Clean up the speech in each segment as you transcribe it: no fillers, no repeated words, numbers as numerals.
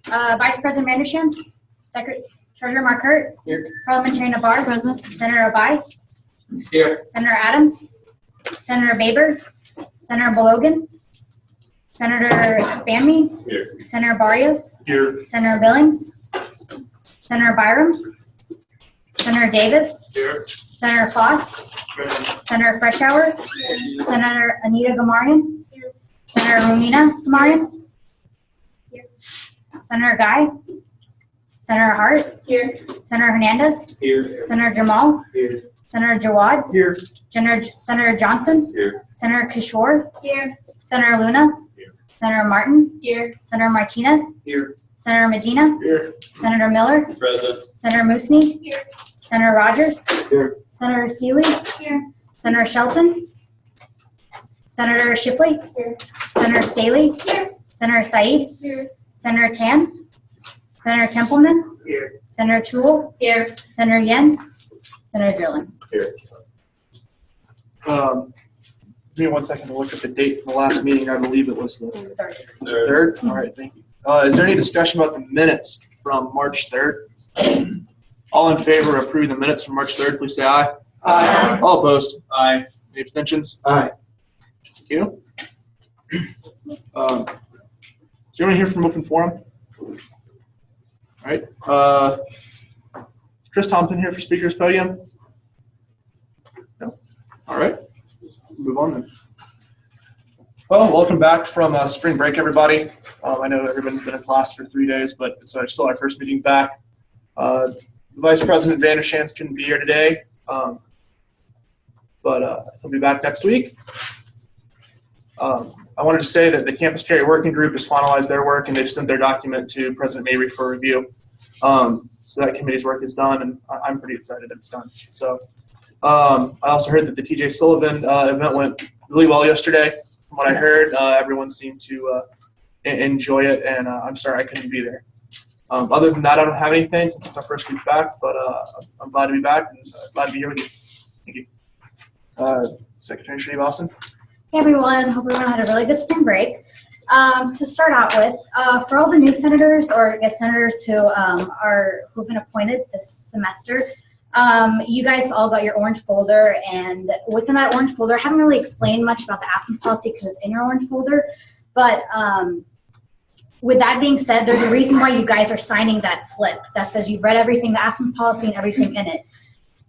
Vice President Vandershans, Treasurer Markert, Here. Parliamentarian Nabar, present. Senator Abai, Here. Senator Adams, Senator Baber, Senator Balogan, Senator Bammy, Here. Senator Barrios, Here. Senator Billings, Senator Byram, Senator Davis, Here. Senator Foss, Senator Freshour, Senator Anita Gamarian, Senator Romina Gamarian, Senator Guy, Senator Hart, Here. Senator Hernandez, Here. Senator Jamal, Here. Senator Jawad, Here. Senator Johnson, Here. Senator Kishore, Here. Senator Luna, Here. Senator Martin, Here. Senator Martinez, Here. Senator Medina, Here. Senator Miller, Present. Senator Moosney, Here. Senator Rogers, Here. Senator Seeley, Here. Senator Shelton, Senator Shipley, Here. Senator Staley, Here. Senator Said, Here. Senator Tan, Senator Templeman, Here. Senator Toole, Here. Senator Yen, Senator Zerlin. Here. Give me 1 second to look at the date from the last meeting. I believe it was the Third. 3rd. All right, thank you. Is there any discussion about the minutes from March 3rd? All in favor of approving the minutes from March 3rd, please say aye. Aye. All opposed? Aye. Any abstentions? Aye. Thank you. Is there anyone here from Open Forum? All right. Chris Thompson here for Speaker's Podium? No? All right. Move on then. Well, welcome back from spring break, everybody. I know everyone's been in class for 3 days, but it's still our first meeting back. Vice President Vandershans couldn't be here today, but he'll be back next week. I wanted to say that the Campus Carry Working Group has finalized their work, and they've sent their document to President Mabry for review. So that committee's work is done, and I'm pretty excited that it's done. So I also heard that the TJ Sullivan event went really well yesterday. From what I heard, everyone seemed to enjoy it, and I'm sorry I couldn't be there. Other than that, I don't have anything since it's our first week back, but I'm glad to be back and glad to be here with you. Thank you. Secretary Shreve Austin. Hey everyone, hope everyone had a really good spring break. To start out with, for all the new senators, or I guess senators who've been appointed this semester, you guys all got your orange folder, and within that orange folder, I haven't really explained much about the absence policy because it's in your orange folder, but with that being said, there's a reason why you guys are signing that slip that says you've read everything, the absence policy and everything in it.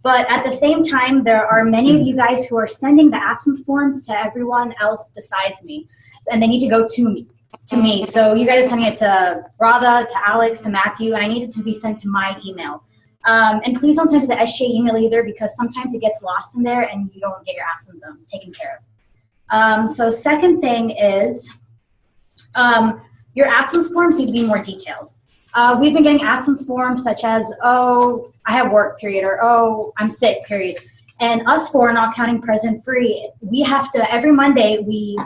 But at the same time, there are many of you guys who are sending the absence forms to everyone else besides me, and they need to go to me. So you guys are sending it to Radha, to Alex, to Matthew, and I need it to be sent to my email. And please don't send it to the SGA email either, because sometimes it gets lost in there and you don't get your absence taken care of. So second thing is your absence forms need to be more detailed. We've been getting absence forms such as, oh, I have work, period, or oh, I'm sick, period. And us four, not counting President Free, we have to, every Monday, we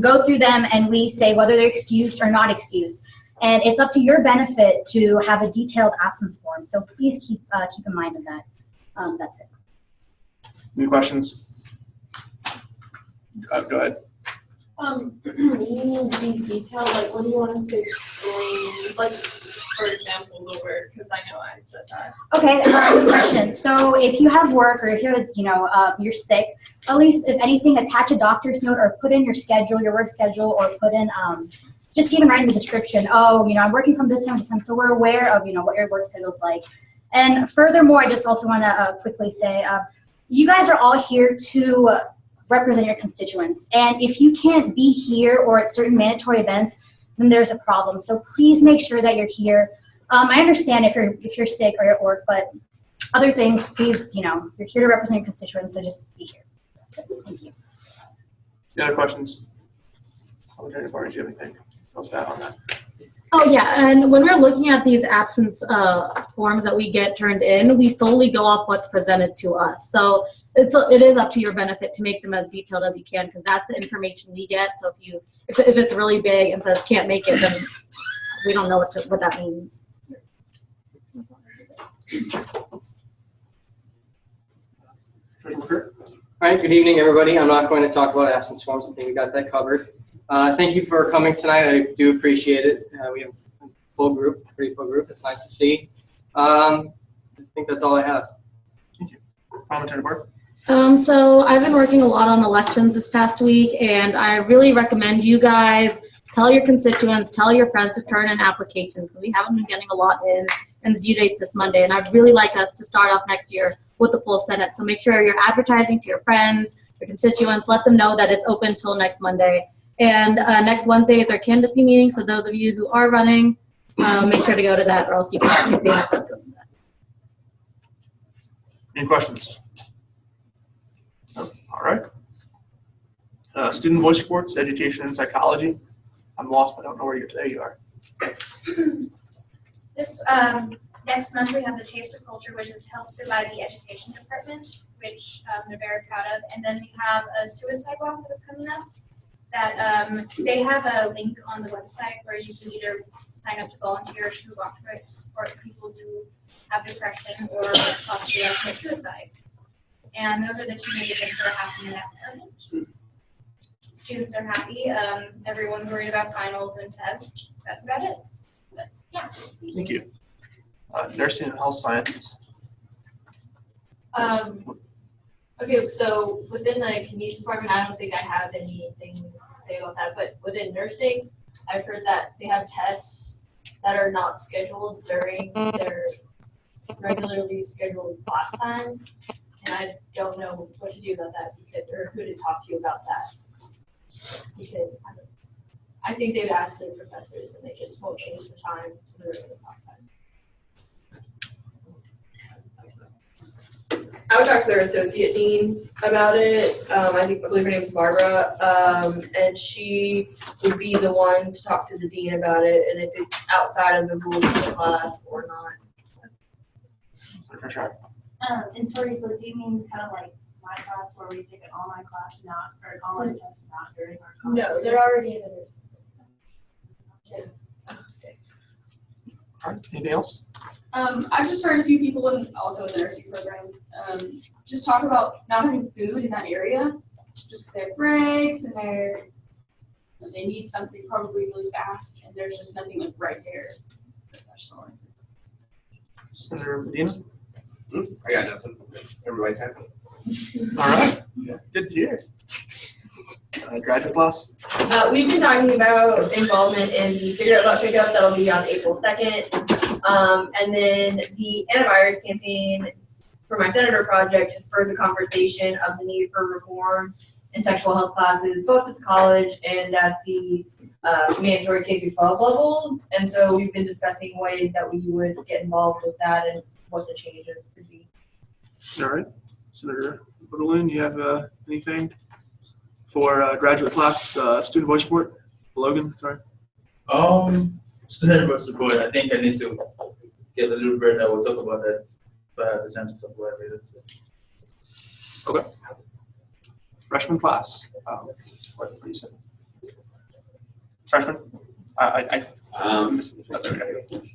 go through them and we say whether they're excused or not excused. And it's up to your benefit to have a detailed absence form. So please keep in mind of that. That's it. Any questions? Go ahead. You need to be detailed. Like, what do you want us to explain? Like, for example, the word, because I know I said that. Okay, good question. So if you have work, or if you're sick, at least if anything, attach a doctor's note or put in your schedule, your work schedule, or put in just even write in the description. Oh, I'm working from this time to this time, so we're aware of what your work schedule is like. And furthermore, I just also want to quickly say, you guys are all here to represent your constituents, and if you can't be here or at certain mandatory events, then there's a problem. So please make sure that you're here. I understand if you're sick or at work, but other things, please, you're here to represent your constituents, so just be here. Thank you. Any other questions? Secretary Barr, do you have anything else to add on that? Oh yeah, and when we're looking at these absence forms that we get turned in, we solely go off what's presented to us. So it is up to your benefit to make them as detailed as you can, because that's the information we get. So if it's really big and says can't make it, then we don't know what that means. All right, good evening, everybody. I'm not going to talk about absence forms. I think we got that covered. Thank you for coming tonight. I do appreciate it. We have full group, pretty full group. It's nice to see. I think that's all I have. Parliamentary board. So I've been working a lot on elections this past week, and I really recommend you guys tell your constituents, tell your friends to turn in applications, because we haven't been getting a lot in, and the due date's this Monday. And I'd really like us to start off next year with the full Senate. So make sure you're advertising to your friends, your constituents, let them know that it's open till next Monday. And next Wednesday is our canvassing meeting, so those of you who are running, make sure to go to that, or else you can't be. Any questions? No? All right. Student voice reports, education and psychology. I'm lost. I don't know where you are. This next month we have the Taste of Culture, which is hosted by the Education Department, which they're very proud of. And then we have a suicide walk that's coming up. That they have a link on the website where you can either sign up to volunteer to walk to support people who have depression or possibly commit suicide. And those are the two major things that are happening in that department. Students are happy. Everyone's worried about finals and tests. That's about it. But, yeah. Thank you. Nursing and health sciences. Okay, so within the communities department, I don't think I have anything to say about that, but within nursing, I've heard that they have tests that are not scheduled during their regularly scheduled class times, and I don't know what to do about that because, or who to talk to about that. Because I think they've asked their professors and they just won't change the time to the regular class time. I would talk to their associate dean about it. I believe her name is Barbara, and she would be the one to talk to the dean about it, and if it's outside of the rules of the class or not. For sure. And Tori, do you mean kind of like my class where we take an online class, or an online test, not during our class? No, they're already in the nursing. All right. Anything else? I've just heard a few people, and also in the nursing program, just talk about not having food in that area, just their breaks and they need something probably really fast, and there's just nothing like right there. That's all. Senator Medina. I got nothing. Everybody's happy. All right. Good to hear. Graduate class. We've been talking about involvement in the cigarette butt pickup. That'll be on April 2nd. And then the antivirus campaign for my senator project has spurred the conversation of the need for reform in sexual health classes, both at the college and at the mandatory K-12 levels. And so we've been discussing ways that we would get involved with that and what the changes could be. All right. Senator Littleton, you have anything for graduate class student voice report? Logan, sorry. Student voice report. I think I need to get a little bit. I will talk about that if I have the chance to talk about it later. Okay. Freshman class. What do you say? Freshman?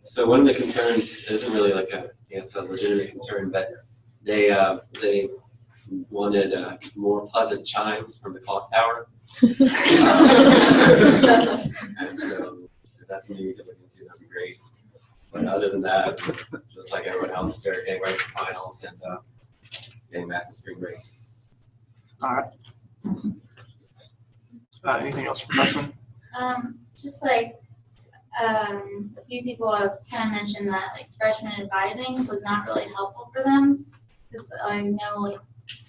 So one of the concerns isn't really like a legitimate concern, but they wanted more pleasant chimes from the clock tower. And so if that's something we could look into, that'd be great. But other than that, just like everyone else, they're getting ready for finals and getting back to spring break. All right. Anything else for freshmen? Just like a few people have kind of mentioned that like freshman advising was not really helpful for them, because I know like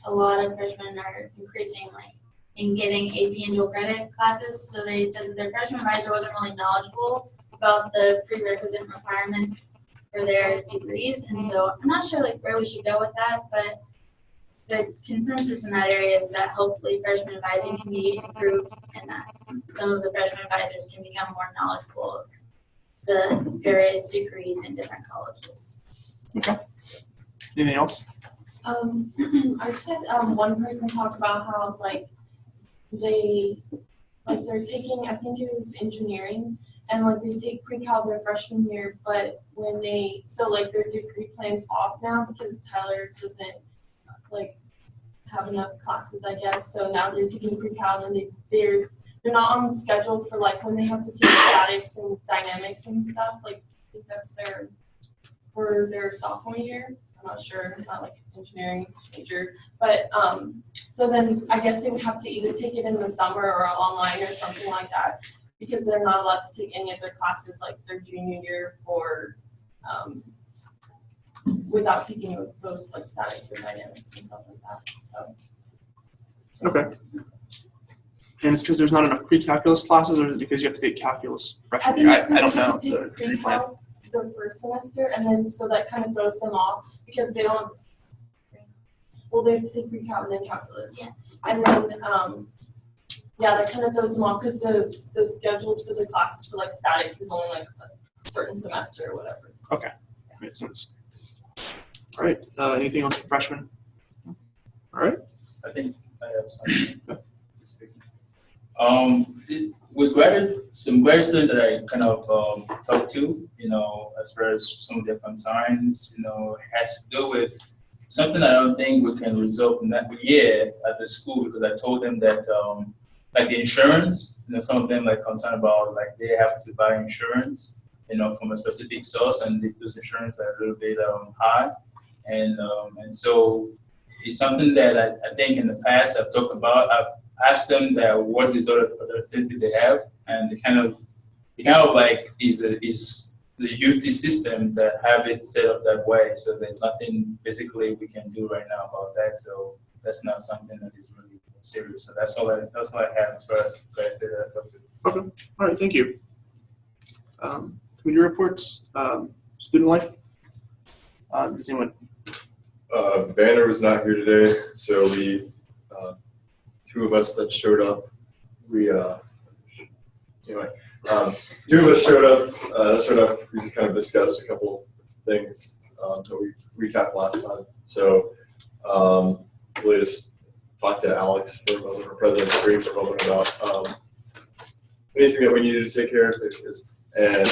a lot of freshmen are increasing like in getting AP and dual credit classes, so they said that their freshman advisor wasn't really knowledgeable about the prerequisite requirements for their degrees, and so I'm not sure like where we should go with that, but the consensus in that area is that hopefully freshman advising can be improved and that some of the freshman advisors can become more knowledgeable of the various degrees in different colleges. Okay. Anything else? I just had one person talk about how they're taking, I think it was engineering, and they take pre-cal their freshman year, but when their degree plan's off now because Tyler doesn't have enough classes, I guess. So now they're taking pre-cal and they're they're not on schedule for like when they have to teach statics and dynamics and stuff. Like I think that's for their sophomore year. I'm not sure, I'm not like an engineering major, but so then I guess they would have to either take it in the summer or online or something like that, because they're not allowed to take any of their classes like their junior year for without taking those like statics or dynamics and stuff like that. So. Okay. And it's because there's not enough pre-calculus classes, or is it because you have to take calculus freshman year? I don't know. The pre-cal the first semester, and then so that kind of throws them off because they don't. Well, they have to take pre-cal and then calculus. Yes. And then yeah, that kind of throws them off because the schedules for the classes for like statics is only like a certain semester or whatever. Okay, makes sense. All right. Anything else for freshmen? All right. I think I have something. With some grad students that I kind of talked to, as far as some of their concerns, has to do with something I don't think we can resolve yet at the school, because I told them that like the insurance, some of them like concerned about like they have to buy insurance, from a specific source, and those insurance are a little bit high, and so it's something that I think in the past I've talked about. I've asked them that what is other things that they have, and it kind of like is the UT system that have it set up that way. So there's nothing basically we can do right now about that. So that's not something that is really serious. So that's all I have as far as guys that I talked to. Okay. All right. Thank you. Committee reports. Student life. Does anyone? Banner was not here today, so we. Two of us that showed up, two of us showed up, we just kind of discussed a couple things that we recapped last time. So really just talked to Alex for a moment, or President Street for a moment about anything that we needed to take care of, and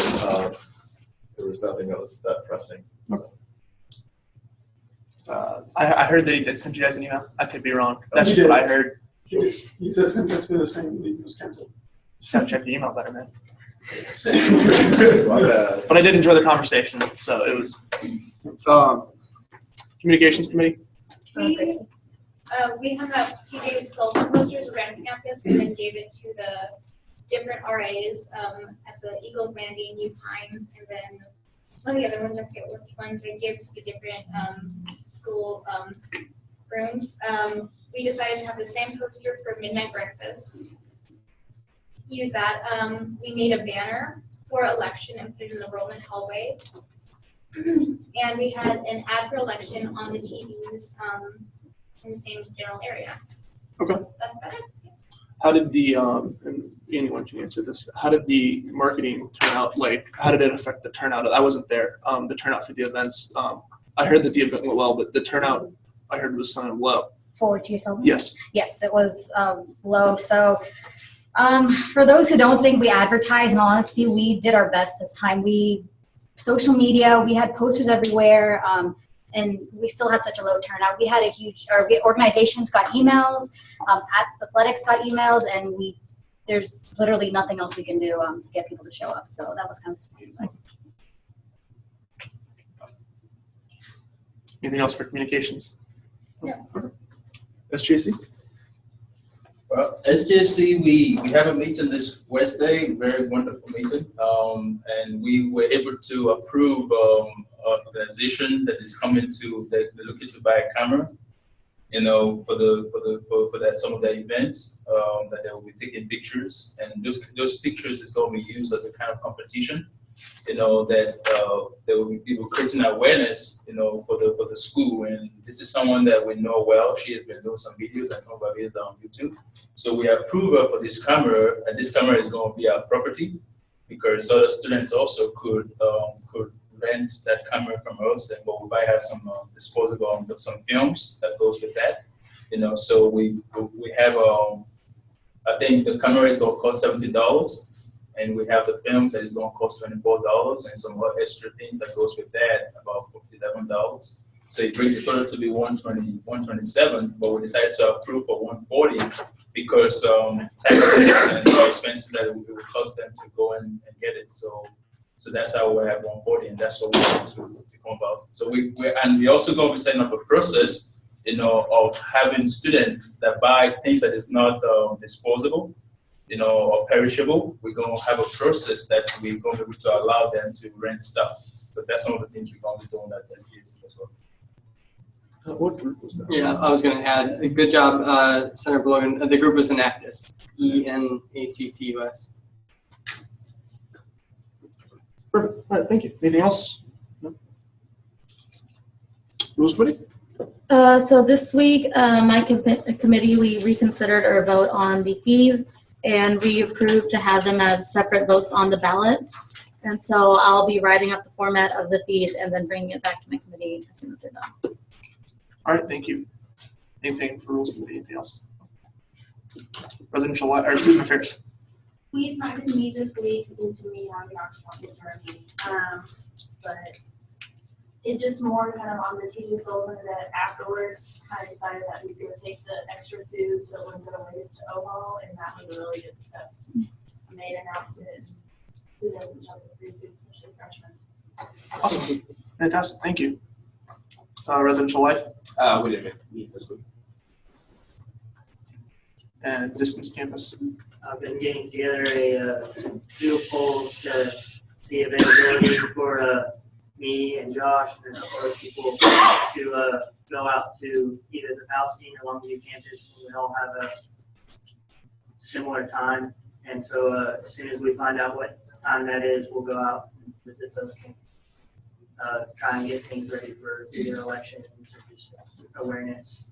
there was nothing that was that pressing. I heard that he did send you guys an email. I could be wrong. That's just what I heard. He says that's been the same week. It was canceled. Just have to check the email better, man. But But I did enjoy the conversation, so it was. Communications committee. We hung up TJ's sulfur posters around campus and then gave it to the different RAs at the Eagles Landing, Youth Pines, and then one of the other ones, I forget which ones, we gave to the different school rooms. We decided to have the same poster for midnight breakfast. Use that. We made a banner for election and put it in the enrollment hallway. And we had an ad for election on the TVs in the same general area. Okay. That's about it. How did the and anyone can answer this? How did the marketing turn out? Like, how did it affect the turnout? I wasn't there. The turnout for the events. I heard that the event went well, but the turnout I heard was somewhat low. Forward to yourself? Yes. Yes, it was low. So for those who don't think we advertise, in all honesty, we did our best this time. Social media, we had posters everywhere, and we still had such a low turnout. We had a huge, organizations got emails, athletics got emails, and there's literally nothing else we can do to get people to show up. So that was kind of smart. Anything else for communications? No. SGC? Well, SJC, we have a meeting this Wednesday, very wonderful meeting, and we were able to approve an organization that is coming to, that they're looking to buy a camera, for that some of the events, that they will be taking pictures, and those pictures is going to be used as a kind of competition, that they will be creating awareness, for the school. And this is someone that we know well. She has been doing some videos, and some of our videos are on YouTube. So we approve her for this camera, and this camera is going to be our property, because other students also could rent that camera from us, and we buy her some disposable, some films that goes with that. So we have I think the camera is going to cost $70. And we have the films that is going to cost $24, and some other extra things that goes with that, about $11. So it brings the total to be $127, but we decided to approve for $140 because taxes and the expenses that it will cost them to go and get it. So that's how we're at 140, and that's what we want to come about. So we also going to be setting up a process, of having students that buy things that is not disposable, or perishable. We're going to have a process that we're going to be able to allow them to rent stuff, because that's some of the things we're going to be doing at SGA as well. What group was that? Yeah, I was going to add, good job, Senator Blogan. The group was Enactus, ENACTUS. Perfect. All right, thank you. Anything else? No? Rules Committee? So this week, my committee, we reconsidered our vote on the fees, and we approved to have them as separate votes on the ballot. And so I'll be writing up the format of the fees and then bringing it back to my committee as soon as they're done. All right, thank you. Anything for Rules Committee? Anything else? Residential or Student Affairs? We tried to meet this week due to me having October journey, but it just more kind of on the teaching Sullivan that afterwards kind of decided that we were going to take the extra food so it wasn't going to waste to OHAL, and that was a really good success. I made an announcement. Who doesn't jump at free food, especially freshmen? Awesome. Fantastic. Thank you. Residential Life? We didn't meet this week. And Distance Campus? I've been getting together a doodle poll to see availability for me and Josh and other people to go out to either the Palestine or Longview campus. We all have a similar time, and so as soon as we find out what time that is, we'll go out and visit those campuses. Try and get things ready for either elections or just awareness.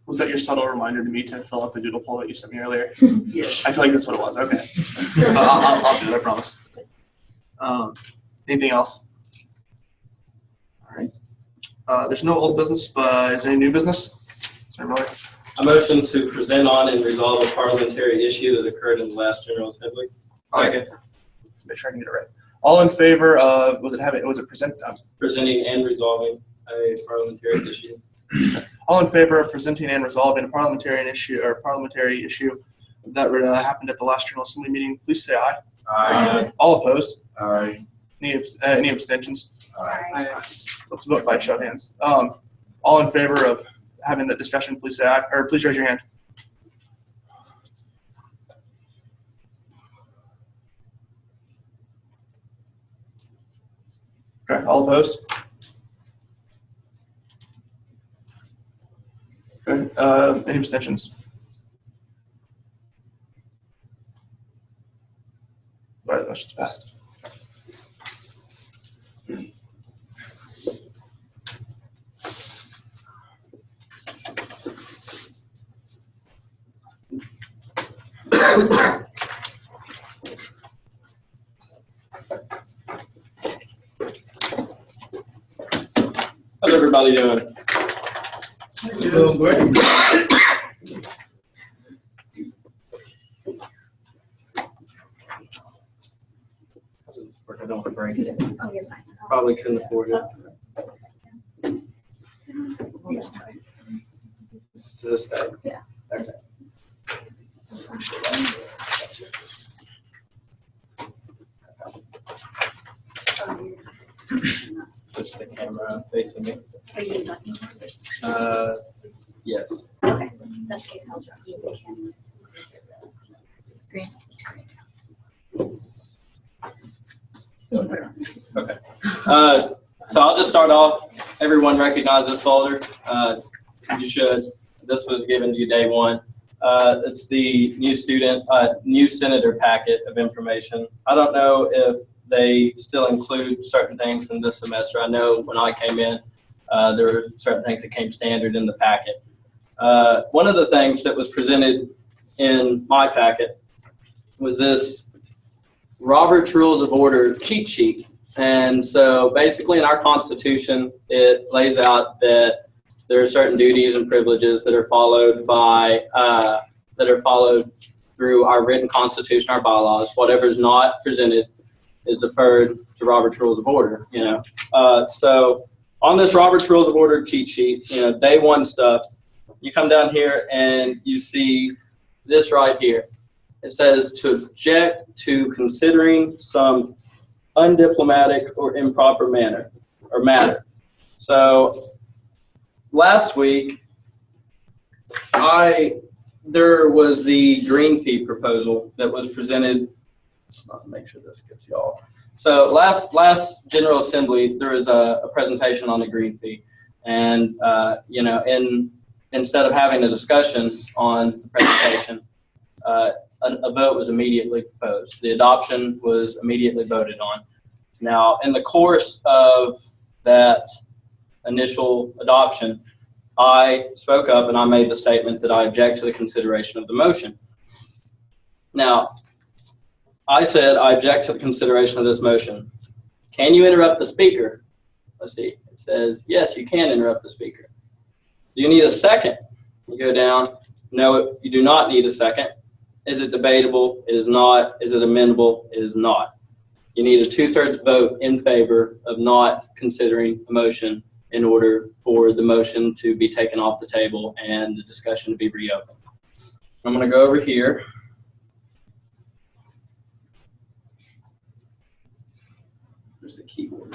Was that your subtle reminder to me to fill out the doodle poll that you sent me earlier? Yes. I feel like that's what it was. Okay. I'll do it, I promise. Anything else? All right. There's no old business, but is there any new business? Sorry, Miller. A motion to present on and resolve a parliamentary issue that occurred in the last General Assembly. Second. Make sure I can get it right. All in favor of, was it Presenting and resolving a parliamentary issue. All in favor of presenting and resolving a parliamentary issue that happened at the last General Assembly meeting, please say aye. Aye. All opposed? Aye. Any abstentions? Aye. Let's vote by show of hands. All in favor of having that discussion, please say aye, or please raise your hand. Okay, all opposed? Okay, any abstentions? All right, motion's passed. How's everybody doing? Doing great. I don't want to break it. Oh, you're fine. Probably couldn't afford it. Does this stay? Yeah. Okay. Switch the camera facing me. Are you looking first? Yes. Okay, in this case, I'll just move the camera. Screen. Okay. So I'll just start off. Everyone recognize this folder. You should. This was given to you day one. It's the new senator packet of information. I don't know if they still include certain things in this semester. I know when I came in, there were certain things that came standard in the packet. One of the things that was presented in my packet was this Robert's Rules of Order cheat sheet. And so basically in our Constitution, it lays out that there are certain duties and privileges that are followed by, through our written Constitution, our bylaws. Whatever is not presented is deferred to Robert's Rules of Order, you know. So on this Robert's Rules of Order cheat sheet, you know, day one stuff, you come down here and you see this right here. It says to object to considering some undiplomatic or improper manner or matter. So last week, there was the green fee proposal that was presented. I'll make sure this gets y'all. So last General Assembly, there was a presentation on the green fee, and you know, instead of having a discussion on the presentation, a vote was immediately proposed. The adoption was immediately voted on. Now, in the course of that initial adoption, I spoke up and I made the statement that I object to the consideration of the motion. Now, I said I object to the consideration of this motion. Can you interrupt the speaker? Let's see. It says, yes, you can interrupt the speaker. Do you need a second? You go down. No, you do not need a second. Is it debatable? It is not. Is it amendable? It is not. You need a 2/3 vote in favor of not considering a motion in order for the motion to be taken off the table and the discussion to be reopened. I'm going to go over here. There's the keyboard.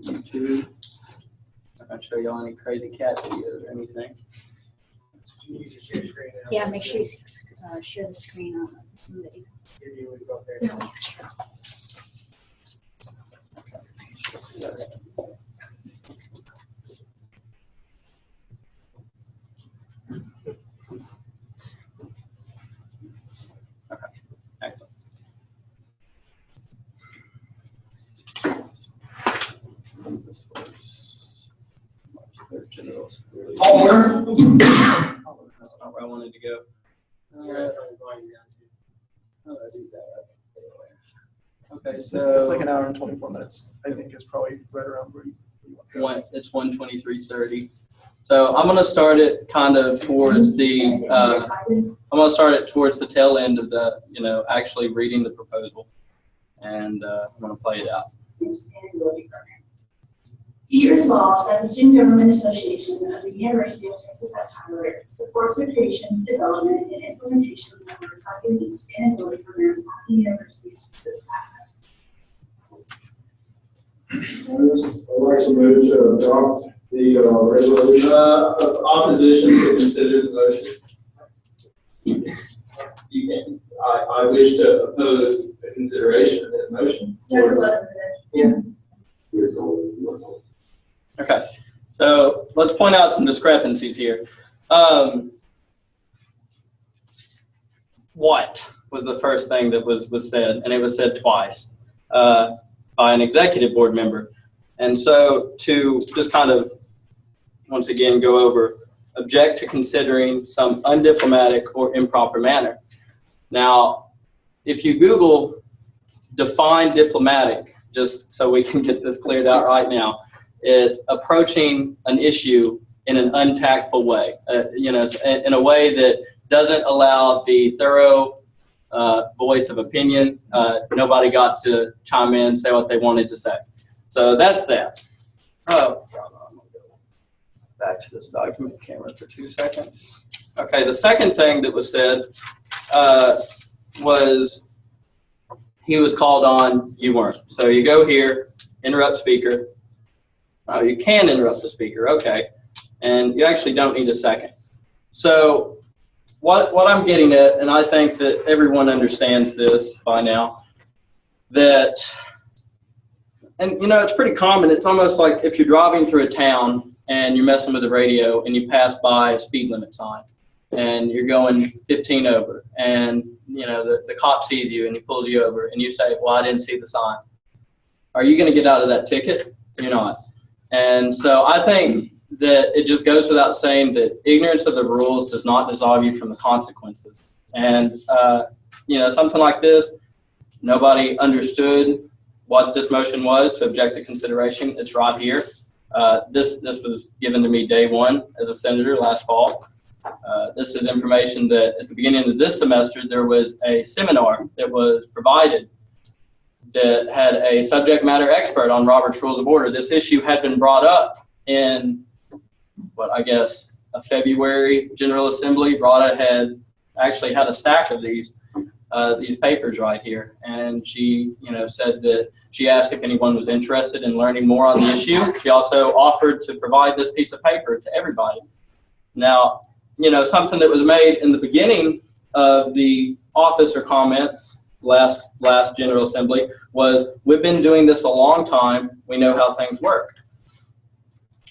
YouTube. I'm not show y'all any crazy cat videos or anything. Yeah, make sure you share the screen on somebody. Yeah, sure. Okay, excellent. That's not where I wanted to go. How do I do that? Okay, so It's like an hour and 24 minutes. I think is probably right around where you want to go. It's 1:23:30. So I'm going to start it kind of towards the. I'm going to start it towards the tail end of the, actually reading the proposal, and I'm going to play it out. Sustainability program. Be resolved that the Student Government Association of the University of Texas at Tyler supports the creation, development, and implementation of the recycling and sustainability programs at the University of Texas at I'd like to move to adopt the resolution. Opposition to consider the motion. You can, I wish to oppose the consideration of that motion. Yeah. Okay, so let's point out some discrepancies here. What was the first thing that was said? And it was said twice by an executive board member. And so to just kind of, once again, go over, object to considering some undiplomatic or improper manner. Now, if you Google define diplomatic, just so we can get this cleared out right now, it's approaching an issue in an untactful way, in a way that doesn't allow the thorough voice of opinion. Nobody got to chime in, say what they wanted to say. So that's that. Oh, I'm gonna go back to this document camera for 2 seconds. Okay, the second thing that was said was he was called on, you weren't. So you go here, interrupt speaker. Oh, you can interrupt the speaker, okay. And you actually don't need a second. So what I'm getting at, and I think that everyone understands this by now, that, and it's pretty common. It's almost like if you're driving through a town and you're messing with the radio and you pass by a speed limit sign and you're going 15 over and the cop sees you and he pulls you over and you say, well, I didn't see the sign. Are you going to get out of that ticket? You're not. And so I think that it just goes without saying that ignorance of the rules does not absolve you from the consequences. And, something like this, nobody understood what this motion was to object to consideration. It's right here. This was given to me day one as a senator last fall. This is information that at the beginning of this semester, there was a seminar that was provided that had a subject matter expert on Robert's Rules of Order. This issue had been brought up in what I guess a February General Assembly brought ahead, actually had a stack of these papers right here, and she said that she asked if anyone was interested in learning more on the issue. She also offered to provide this piece of paper to everybody. Now, something that was made in the beginning of the officer comments last General Assembly was, we've been doing this a long time, we know how things work.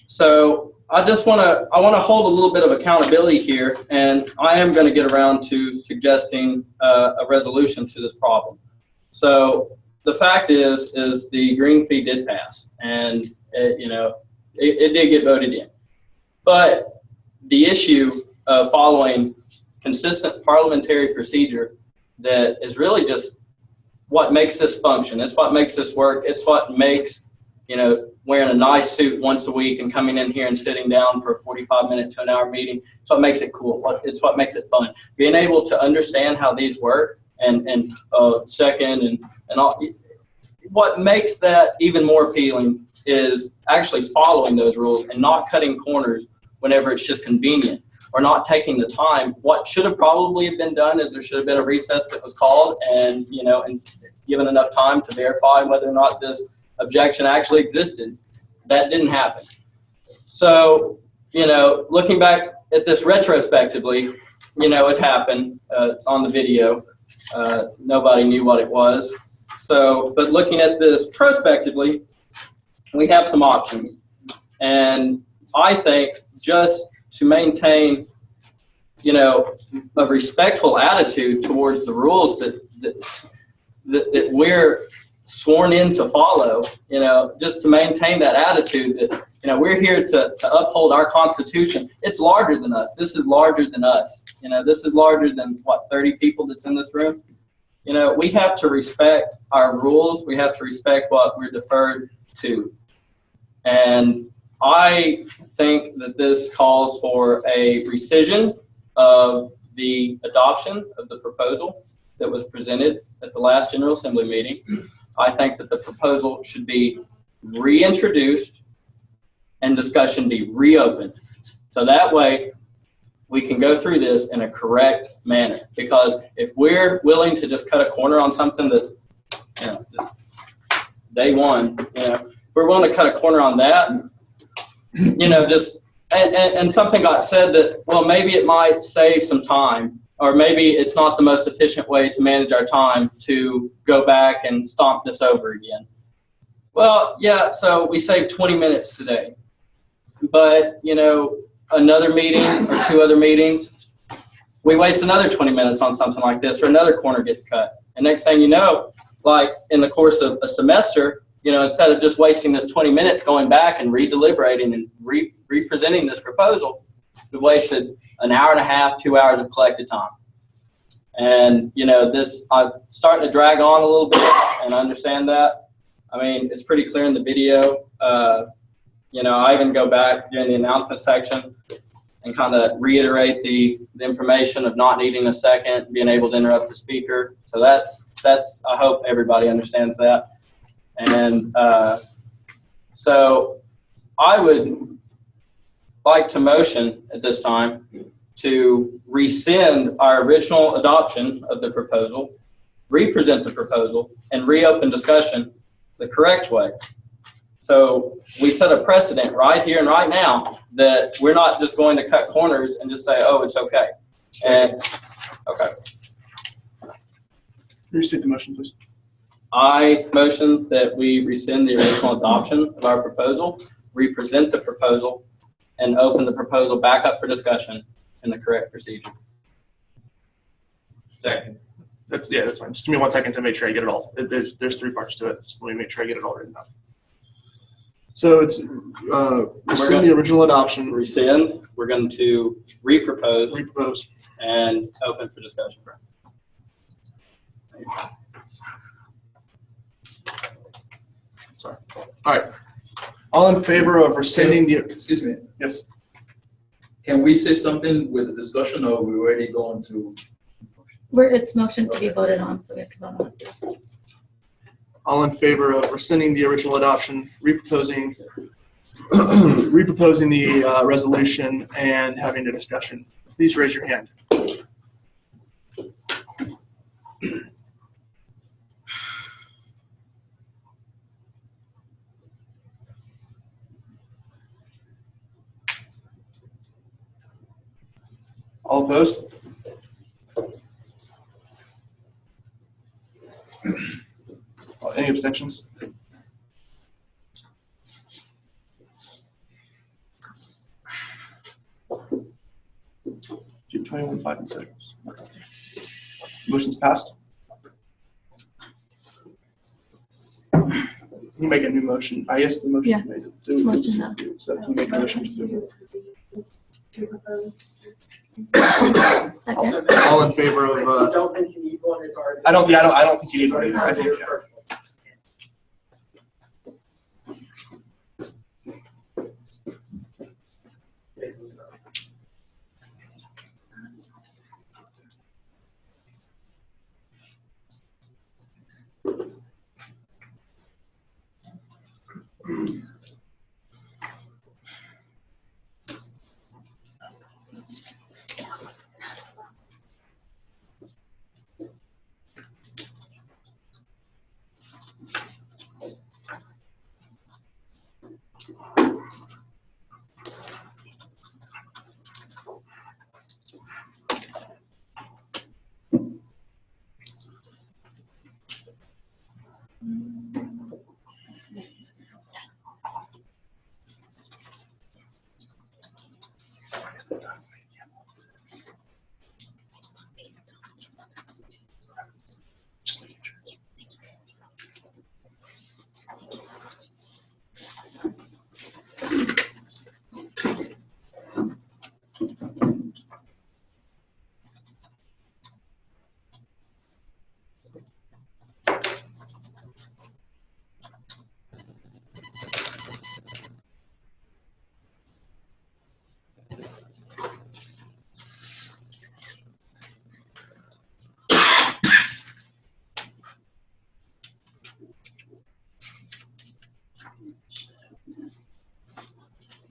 So I want to hold a little bit of accountability here, and I am going to get around to suggesting a resolution to this problem. So the fact is the green fee did pass, and it did get voted in. But the issue of following consistent parliamentary procedure that is really just what makes this function. It's what makes this work. It's what makes, wearing a nice suit once a week and coming in here and sitting down for a 45-minute to an hour meeting. It's what makes it cool. It's what makes it fun. Being able to understand how these work and second and all. What makes that even more appealing is actually following those rules and not cutting corners whenever it's just convenient, or not taking the time. What should have probably been done is there should have been a recess that was called and given enough time to verify whether or not this objection actually existed. That didn't happen. So, looking back at this retrospectively, it happened. It's on the video. Nobody knew what it was. So, but looking at this prospectively, we have some options. And I think just to maintain, a respectful attitude towards the rules that we're sworn in to follow, just to maintain that attitude that, we're here to uphold our Constitution. It's larger than us. This is larger than us. This is larger than, 30 people that's in this room? We have to respect our rules. We have to respect what we're deferred to. And I think that this calls for a rescission of the adoption of the proposal that was presented at the last General Assembly meeting. I think that the proposal should be reintroduced and discussion be reopened. So that way we can go through this in a correct manner. Because if we're willing to just cut a corner on something that's, just day one, if we're willing to cut a corner on that, and something got said that, well, maybe it might save some time, or maybe it's not the most efficient way to manage our time to go back and stomp this over again. Well, yeah, so we saved 20 minutes today. But, another meeting or two other meetings, we waste another 20 minutes on something like this, or another corner gets cut. And next thing you know, like in the course of a semester, instead of just wasting this 20 minutes going back and re-deliberating and re-presenting this proposal, we wasted an hour and a half, 2 hours of collected time. And, this, I'm starting to drag on a little bit, and I understand that. I mean, it's pretty clear in the video. I even go back during the announcement section and kind of reiterate the information of not needing a second, being able to interrupt the speaker. So that's I hope everybody understands that. And so I would like to motion at this time to rescind our original adoption of the proposal, represent the proposal, and reopen discussion the correct way. So we set a precedent right here and right now that we're not just going to cut corners and just say, oh, it's okay. And okay. Restate the motion, please. I motion that we rescind the original adoption of our proposal, represent the proposal, and open the proposal back up for discussion in the correct procedure. Second. That's fine. Just give me 1 second to make sure I get it all. There's 3 parts to it. Just let me make sure I get it all written down. So it's rescind the original adoption. Rescind. We're going to repropose. Repropose. And open for discussion. Sorry. All right. All in favor of rescinding the? Excuse me. Yes. Can we say something with the discussion, or are we already going to? It's motion to be voted on, so we have to vote on it first. All in favor of rescinding the original adoption, reproposing reproposing the resolution and having a discussion, please raise your hand. All opposed? Any abstentions? Do 21, 5, and 6. Motion's passed. You make a new motion. I guess the motion. Yeah. Made it. Motion now. So you make a motion to. Second. All in favor of? I don't think you need one. It's already. I don't think you need one either. I think. Yeah.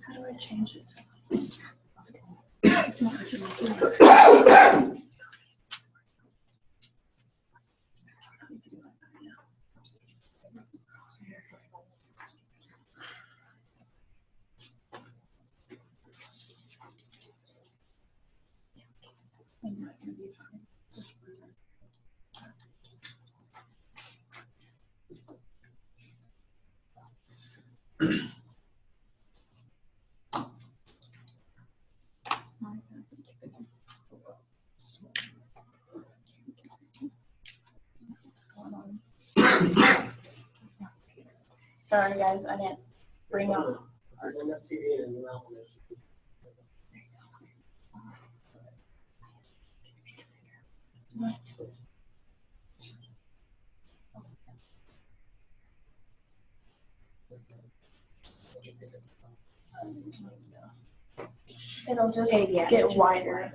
How do I change it? Sorry guys, I didn't bring up. There's enough TV and you It'll just get wider.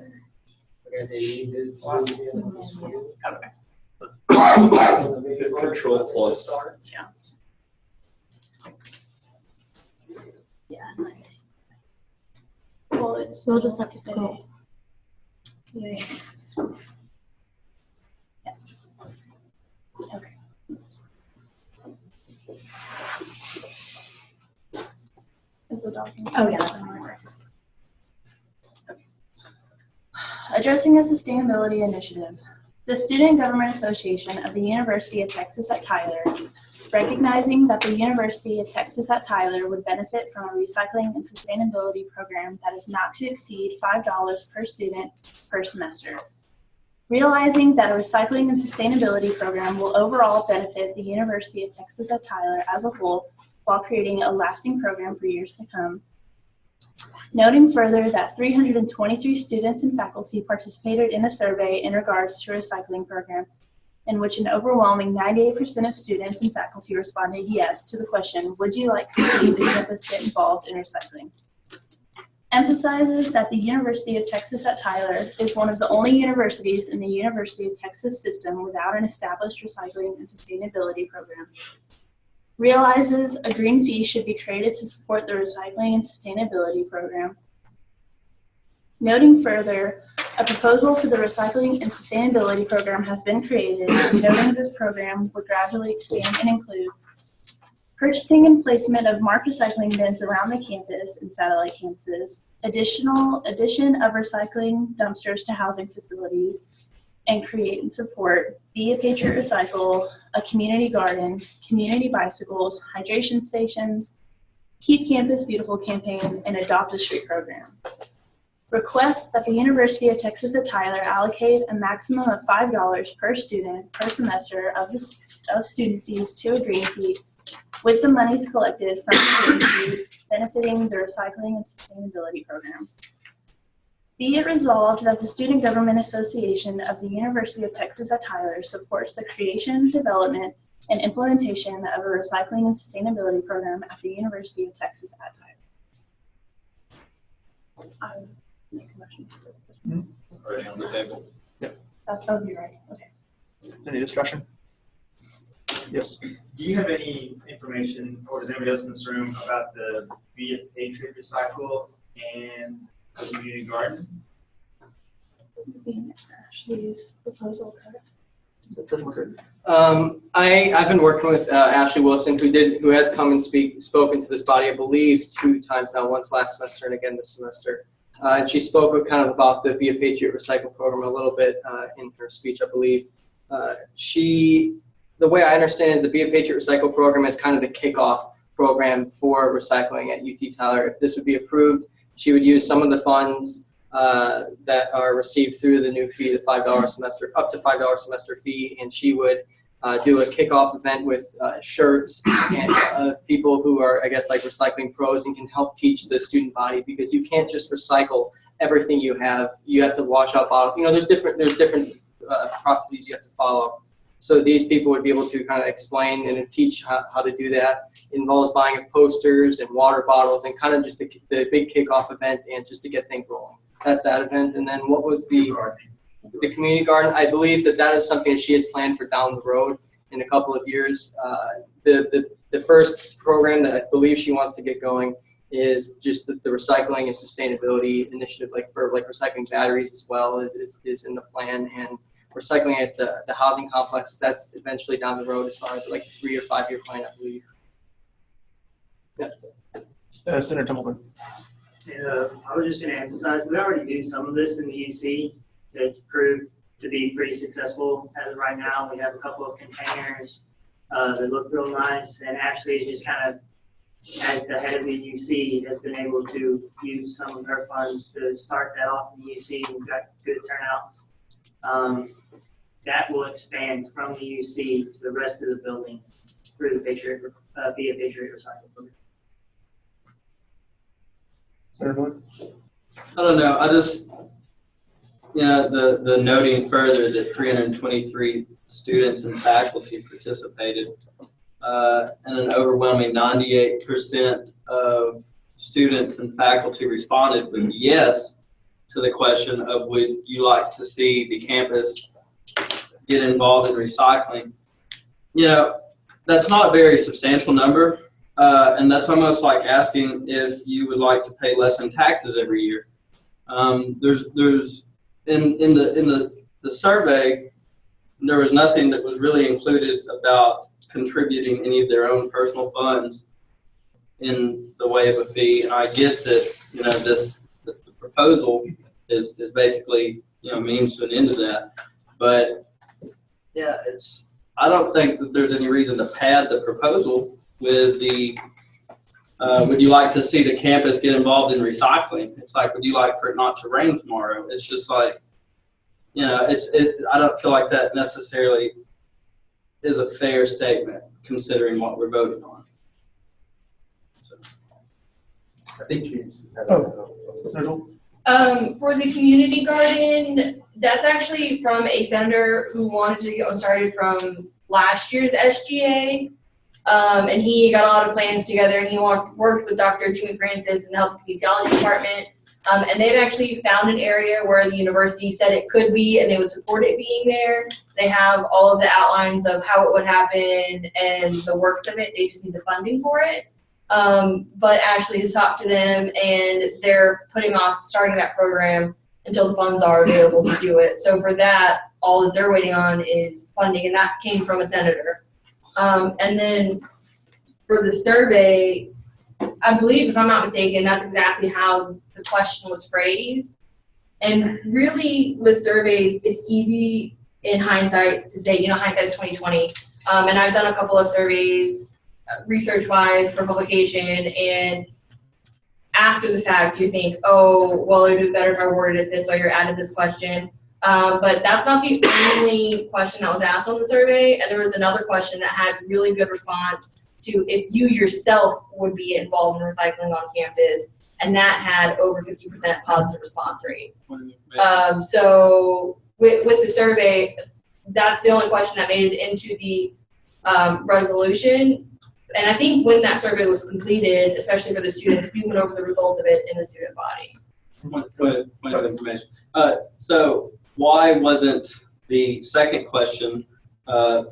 Control plus. Yeah. Well, it's. So we'll just have to scroll. Yes. Yeah. Okay. Is the document? Oh, yeah, that's how it works. Okay. Addressing a sustainability initiative. The Student Government Association of the University of Texas at Tyler, recognizing that the University of Texas at Tyler would benefit from a recycling and sustainability program that is not to exceed $5 per student per semester. Realizing that a recycling and sustainability program will overall benefit the University of Texas at Tyler as a whole while creating a lasting program for years to come. Noting further that 323 students and faculty participated in a survey in regards to a recycling program, in which an overwhelming 98% of students and faculty responded yes to the question, would you like to see the campus get involved in recycling? Emphasizes that the University of Texas at Tyler is one of the only universities in the University of Texas system without an established recycling and sustainability program. realizes a green fee should be created to support the recycling and sustainability program. Noting further, a proposal for the recycling and sustainability program has been created, and noting this program would gradually expand and include purchasing and placement of marked recycling bins around the campus and satellite campuses, addition of recycling dumpsters to housing facilities, and create and support Be a Patriot Recycle, a community garden, community bicycles, hydration stations, Keep Campus Beautiful campaign, and Adopt a Street program. Requests that the University of Texas at Tyler allocate a maximum of $5 per student per semester of student fees to a green fee, with the monies collected from the green fees benefiting the recycling and sustainability program. Be it resolved that the Student Government Association of the University of Texas at Tyler supports the creation, development, and implementation of a recycling and sustainability program at the University of Texas at Tyler. I would make a motion for this. Already on the table. That would be right. Okay. Any discussion? Yes. Do you have any information, or does anybody else in this room, about the Be a Patriot Recycle and the community garden? Ashley's proposal. I've been working with Ashley Wilson, who has come and spoken to this body, I believe, 2 times now, once last semester and again this semester. And she spoke kind of about the Be a Patriot Recycle program a little bit in her speech, I believe. The way I understand it is the Be a Patriot Recycle program is kind of the kickoff program for recycling at UT Tyler. If this would be approved, she would use some of the funds that are received through the new fee, the $5 semester, up to $5 semester fee, and she would do a kickoff event with shirts and people who are, I guess, like recycling pros and can help teach the student body, because you can't just recycle everything you have. You have to wash out bottles. You know, there's different processes you have to follow. So these people would be able to kind of explain and teach how to do that. It involves buying of posters and water bottles and kind of just the big kickoff event and just to get things rolling. That's that event. And then what was the community garden? I believe that is something that she has planned for down the road in a couple of years. The first program that I believe she wants to get going is just the recycling and sustainability initiative, like for recycling batteries as well, is in the plan, and recycling at the housing complexes. That's eventually down the road as far as like a 3 or 5 year plan, I believe. Yeah, that's it. Senator Templeton. I was just going to emphasize, we already do some of this in the UC. It's proved to be pretty successful as of right now. We have a couple of containers that look real nice, and actually just kind of, as the head of the UC, has been able to use some of her funds to start that off in the UC. We've got good turnouts. That will expand from the UC to the rest of the building through the Be a Patriot Recycle program. Senator Miller? I don't know. I just, the noting further that 323 students and faculty participated, and an overwhelming 98% of students and faculty responded with yes to the question of would you like to see the campus get involved in recycling. You know, that's not a very substantial number, and that's almost like asking if you would like to pay less in taxes every year. There's in the survey, there was nothing that was really included about contributing any of their own personal funds in the way of a fee. And I get that, the proposal is basically, means to an end of that. But yeah, I don't think that there's any reason to pad the proposal with the, would you like to see the campus get involved in recycling? It's like, would you like for it not to rain tomorrow? It's just like, I don't feel like that necessarily is a fair statement considering what we're voting on. I think she's. For the community garden, that's actually from a senator who wanted to get started from last year's SGA. And he got a lot of plans together, and he worked with Dr. Jimmy Francis in the Health and Kinesiology Department And they've actually found an area where the university said it could be and they would support it being there. They have all of the outlines of how it would happen and the works of it. They just need the funding for it. But Ashley has talked to them and they're putting off starting that program until the funds are available to do it. So for that, all that they're waiting on is funding, and that came from a senator. And then for the survey, I believe, if I'm not mistaken, that's exactly how the question was phrased. And really, with surveys, it's easy in hindsight to say, hindsight's 2020. And I've done a couple of surveys, research-wise, for publication, and after the fact, you think, oh, well, it would be better if I worded it this way or added this question. But that's not the only question that was asked on the survey. And there was another question that had really good response to if you yourself would be involved in recycling on campus. And that had over 50% positive response rate. So with the survey, that's the only question that made it into the resolution. And I think when that survey was completed, especially for the students, we went over the results of it in the student body. Point of information. So why wasn't the second question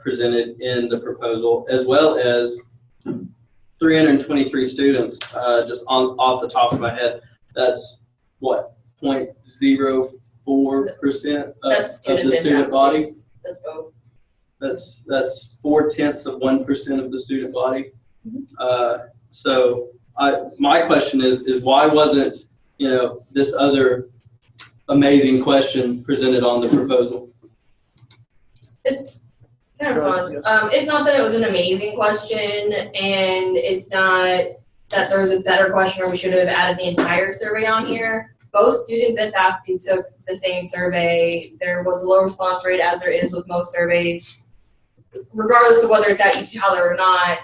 presented in the proposal, as well as 323 students, just off the top of my head, that's what, 0.04% of the student body? That's both. That's 0.4% of the student body. So my question is why wasn't this other amazing question presented on the proposal? It's kind of fun. It's not that it was an amazing question, and it's not that there was a better question or we should have added the entire survey on here. Both students and faculty took the same survey. There was a low response rate, as there is with most surveys, regardless of whether it's at UT Tyler or not.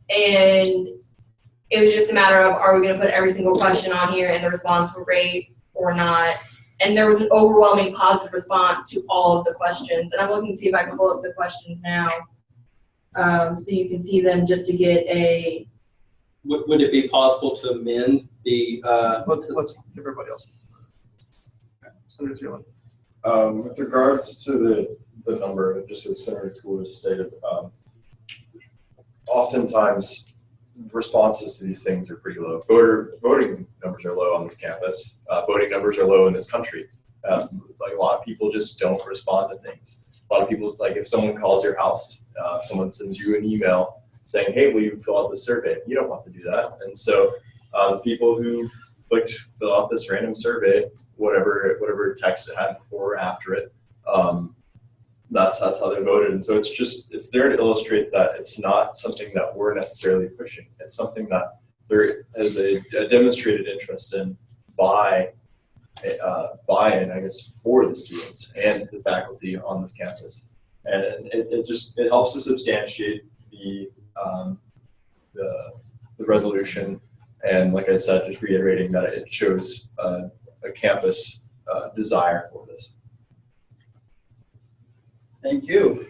And it was just a matter of, are we going to put every single question on here and the response rate or not? And there was an overwhelming positive response to all of the questions. And I'm looking to see if I can pull up the questions now, so you can see them, just to get a. Would it be possible to amend the? Let's give everybody else. Senator Zealand. With regards to the number, just as Senator Toole has stated, oftentimes responses to these things are pretty low. Voting numbers are low on this campus. Voting numbers are low in this country. Like, a lot of people just don't respond to things. A lot of people, like, if someone calls your house, if someone sends you an email saying, hey, will you fill out this survey? You don't want to do that. And so people who clicked fill out this random survey, whatever text it had before or after it, that's how they voted. And so it's there to illustrate that it's not something that we're necessarily pushing. It's something that there is a demonstrated interest in by and I guess for the students and the faculty on this campus. And it helps to substantiate the resolution. And like I said, just reiterating that it shows a campus desire for this. Thank you.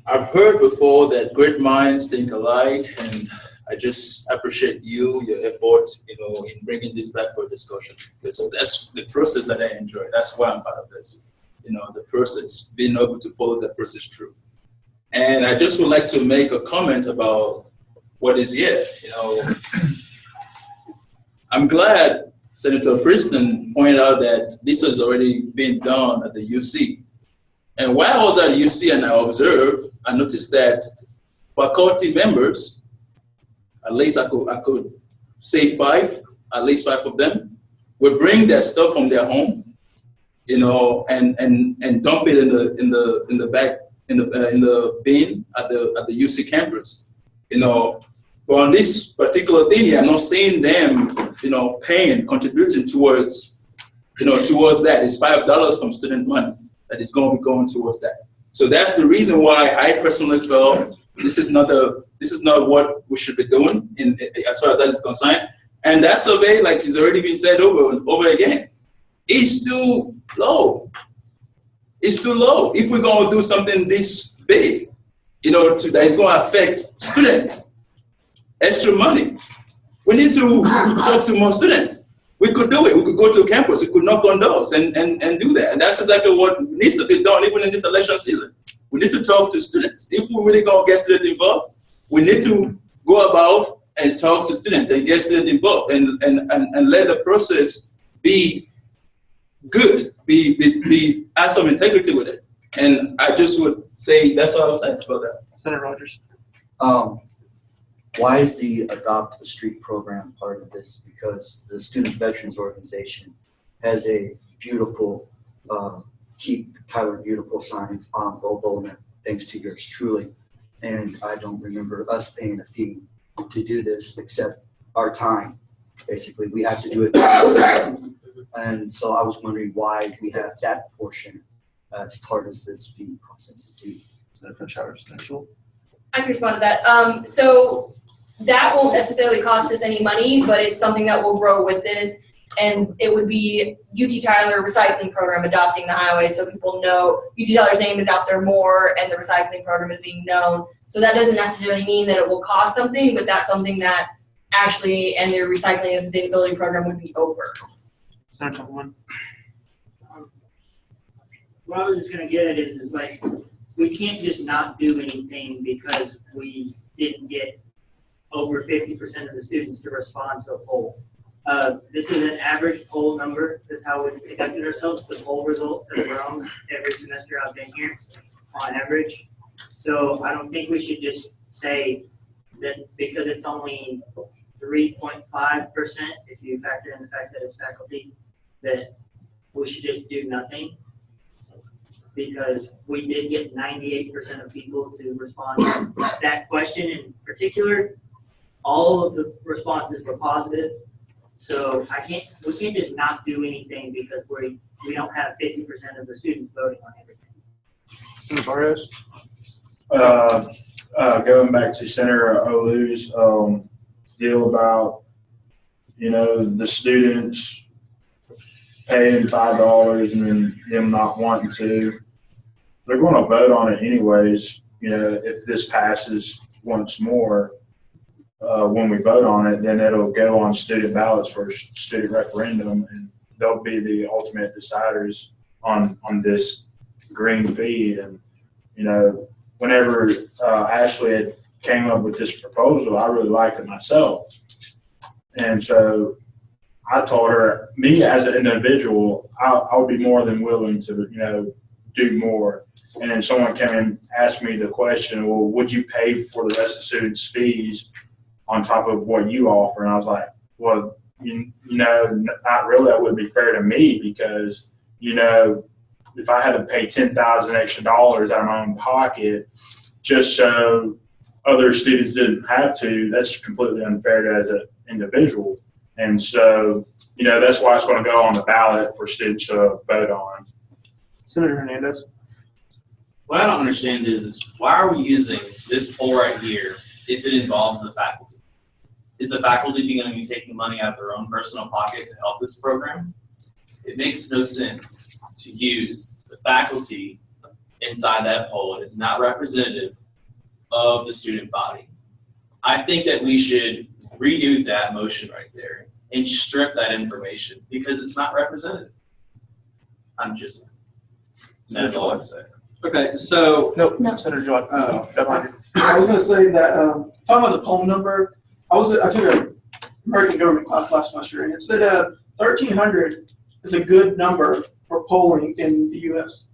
I've heard before that great minds think alike, and I just appreciate your effort, in bringing this back for discussion, because that's the process that I enjoy. That's why I'm part of this. The process, being able to follow the process through. And I just would like to make a comment about what is here. I'm glad Senator Princeton pointed out that this has already been done at the UC. And while I was at the UC and I observed, I noticed that faculty members, at least I could say at least five of them, would bring their stuff from their home, and dump it in the bin at the UC campus, But on this particular thing, I'm not seeing them, paying, contributing towards that. It's $5 from student money that is going to be going towards that. So that's the reason why I personally felt this is not what we should be doing as far as that is concerned. And that survey, like it's already been said over and over again, it's too low. It's too low. If we're going to do something this big, that is going to affect students, extra money, We need to talk to more students. We could do it. We could go to campus. We could knock on doors and do that. And that's exactly what needs to be done even in this election season. We need to talk to students. If we really gonna get students involved, we need to go about and talk to students and get students involved and let the process be good, have some integrity with it. And I just would say that's all I was saying about that. Senator Rogers. Why is the Adopt a Street program part of this? Because the Student Veterans Organization has a beautiful Keep Tyler Beautiful signs on Old Dolman, thanks to yours truly. And I don't remember us paying a fee to do this except our time. Basically, we have to do it. And so I was wondering why we have that portion as part of this fee process. I can respond to that. So that won't necessarily cost us any money, but it's something that will grow with this. And it would be UT Tyler recycling program adopting the highway, so people know UT Tyler's name is out there more and the recycling program is being known. So that doesn't necessarily mean that it will cost something, but that's something that Ashley and their recycling and sustainability program would be over. Senator Tupperman. What I was just gonna get at is like, we can't just not do anything because we didn't get over 50% of the students to respond to a poll. This is an average poll number. That's how we conducted ourselves. The poll results have grown every semester I've been here on average. So I don't think we should just say that because it's only 3.5%, if you factor in the fact that it's faculty, that we should just do nothing. Because we did get 98% of people to respond to that question in particular. All of the responses were positive. So we can't just not do anything because we don't have 50% of the students voting on everything. Senator Barrios. Going back to Senator Olu's deal about, the students paying $5 and then them not wanting to, they're going to vote on it anyways. If this passes once more, when we vote on it, then it'll go on student ballots for student referendum, and they'll be the ultimate deciders on this green fee. And whenever Ashley had came up with this proposal, I really liked it myself, and so I told her, me as an individual, I would be more than willing to do more. And then someone came and asked me the question, well, would you pay for the rest of the students' fees on top of what you offer? And I was like, well, not really. That wouldn't be fair to me because, if I had to pay $10,000 extra dollars out of my own pocket just so other students didn't have to, that's completely unfair to as an individual. And so, that's why it's going to go on the ballot for students to vote on. Senator Hernandez. What I don't understand is why are we using this poll right here if it involves the faculty? Is the faculty going to be taking money out of their own personal pocket to help this program? It makes no sense to use the faculty inside that poll. It is not representative of the student body. I think that we should redo that motion right there and strip that information because it's not representative. That's all I have to say. Okay, so. No. Senator John. I was going to say that, talking about the poll number, I took an American government class last semester, and it said 1,300 is a good number for polling in the U.S.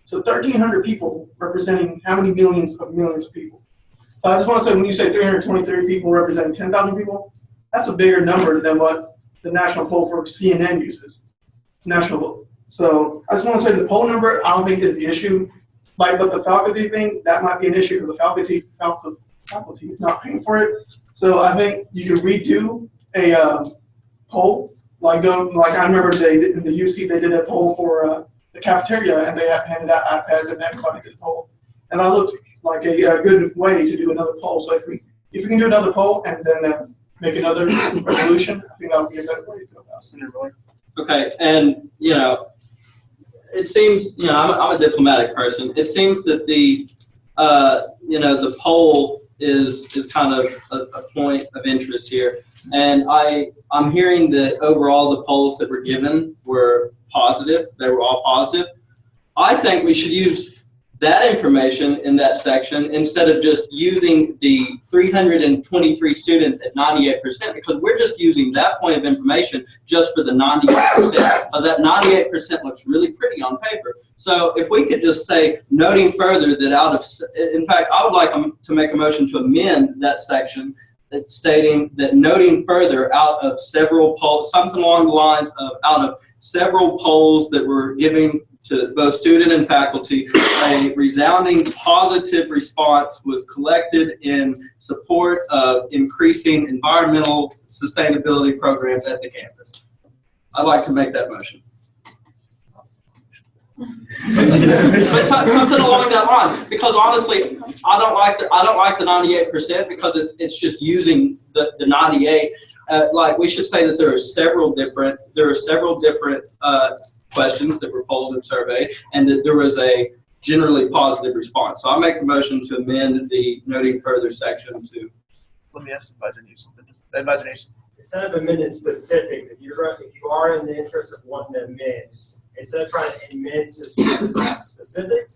So 1,300 people representing how many millions of people? So I just want to say, when you say 323 people representing 10,000 people, that's a bigger number than what the national poll for CNN uses. National. So I just want to say the poll number, I don't think is the issue. But the faculty thing, that might be an issue because the faculty is not paying for it. So I think you could redo a poll. Like I remember in the UC, they did a poll for the cafeteria, and they handed out iPads, and everybody did a poll. And that looked like a good way to do another poll. So if we can do another poll and then make another resolution, I think that would be a better way to go about it. Okay, and it seems, I'm a diplomatic person. It seems that the poll is kind of a point of interest here. And I'm hearing that overall the polls that were given were positive. They were all positive. I think we should use that information in that section instead of just using the 323 students at 98%, because we're just using that point of information just for the 98%, because that 98% looks really pretty on paper. So if we could just say, noting further that in fact, I would like to make a motion to amend that section stating that noting further out of several polls, something along the lines of out of several polls that were giving to both student and faculty, a resounding positive response was collected in support of increasing environmental sustainability programs at the campus. I'd like to make that motion. But something along that line, because honestly, I don't like the 98% because it's just using the 98. Like we should say that there are several different questions that were polled and surveyed, and that there was a generally positive response. So I'll make a motion to amend the noting further section to. Let me ask Advisor Newsom. Advisor Newsom. Instead of amending specific, if you are in the interest of wanting to amend, instead of trying to amend to specifics,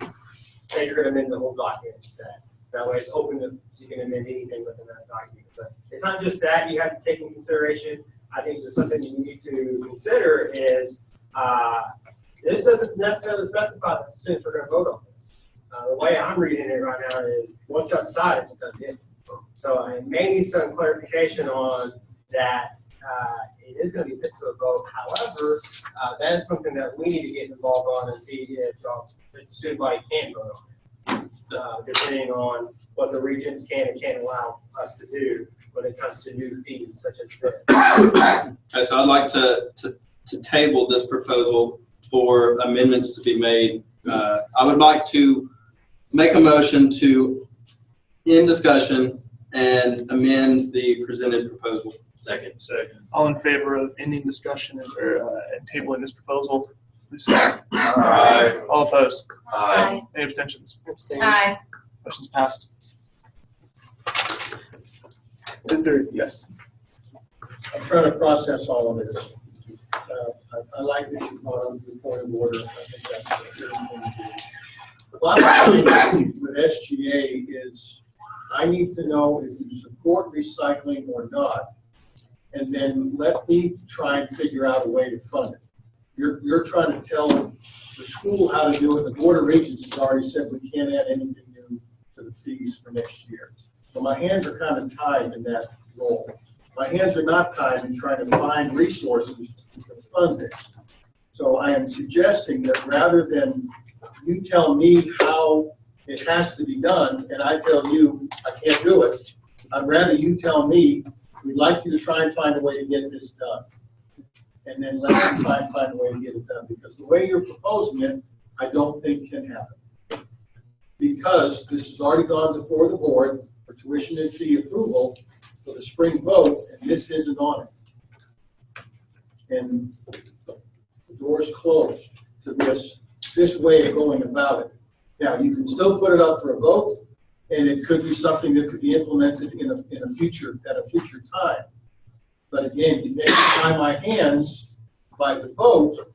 say you're going to amend the whole document instead. That way it's open to, so you can amend anything within that document. But it's not just that you have to take into consideration. I think just something you need to consider is this doesn't necessarily specify that the students are going to vote on this. The way I'm reading it right now is once y'all decide, it's done. So I may need some clarification on that. It is going to be put to a vote. However, that is something that we need to get involved on and see if the student body can vote on, depending on what the regents can and can't allow us to do when it comes to new fees such as this. Okay, so I'd like to table this proposal for amendments to be made. I would like to make a motion to end discussion and amend the presented proposal. Second. All in favor of ending discussion and tabling this proposal, please say aye. Aye. All opposed? Aye. Any abstentions? Aye. Motion's passed. Is there, yes? I'm trying to process all of this. I like that you brought up the point of order. I think that's a good thing to do. The bottom line with SGA is I need to know if you support recycling or not, and then let me try and figure out a way to fund it. You're trying to tell the school how to do it. The Board of Regents has already said we can't add anything new to the fees for next year. So my hands are kind of tied in that role. My hands are not tied in trying to find resources to fund this. So I am suggesting that rather than you tell me how it has to be done and I tell you I can't do it, I'd rather you tell me we'd like you to try and find a way to get this done. And then let me try and find a way to get it done. Because the way you're proposing it, I don't think can happen. Because this has already gone before the board for tuition and fee approval for the spring vote, and this isn't on it. And the door's closed to this way of going about it. Now, you can still put it up for a vote, and it could be something that could be implemented at a future time. But again, you may tie my hands by the vote,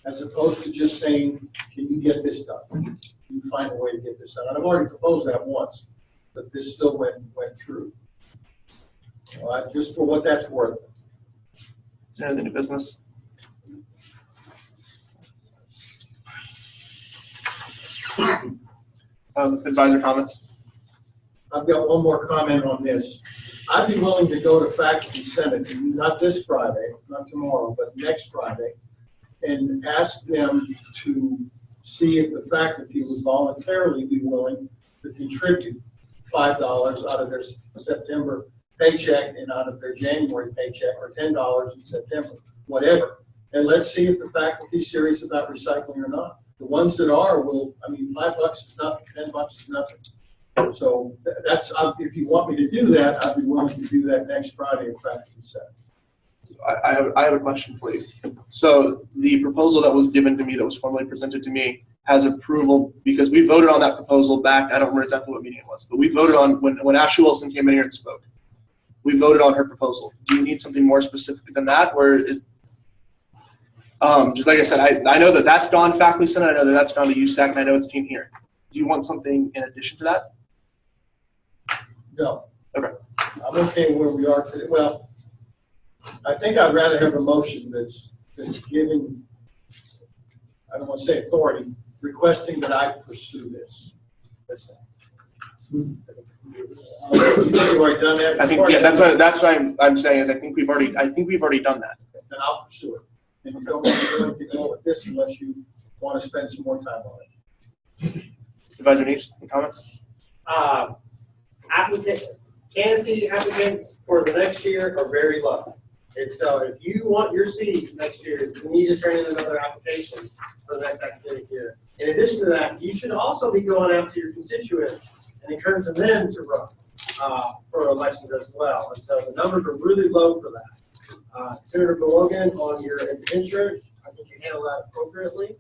as opposed to just saying, can you get this done? Can you find a way to get this done? And I've already proposed that once, but this still went through. Just for what that's worth. Is there any new business? Advisor comments? I've got one more comment on this. I'd be willing to go to Faculty Senate, not this Friday, not tomorrow, but next Friday, and ask them to see if the faculty would voluntarily be willing to contribute $5 out of their September paycheck and out of their January paycheck, or $10 in September, whatever. And let's see if the faculty is serious about recycling or not. The ones that are will, I mean, $5 is nothing, $10 is nothing. So that's, if you want me to do that, I'd be willing to do that next Friday in Faculty Senate. I have a question for you. So the proposal that was given to me, that was formally presented to me, has approval, because we voted on that proposal back, I don't remember exactly what meeting it was, but we voted on, when Ashley Wilson came in here and spoke, we voted on her proposal. Do you need something more specific than that, or is, just like I said, I know that that's gone faculty senate, I know that that's gone to USAC, and I know it's came here. Do you want something in addition to that? No. Okay. I'm okay where we are today. Well, I think I'd rather have a motion that's giving, I don't want to say authority, requesting that I pursue this. That's all. You think you've already done that? I think, yeah, that's what I'm saying is I think we've already done that. Then I'll pursue it. And you don't want to do anything more with this unless you want to spend some more time on it. Supervisor Neves, any comments? Candidacy applicants for the next year are very low. And so if you want your seat next year, you need to turn in another application for the next academic year. In addition to that, you should also be going out to your constituents and encouraging them to run for elections as well. And so the numbers are really low for that. Senator Logan, on your insurance, I think you handle that appropriately.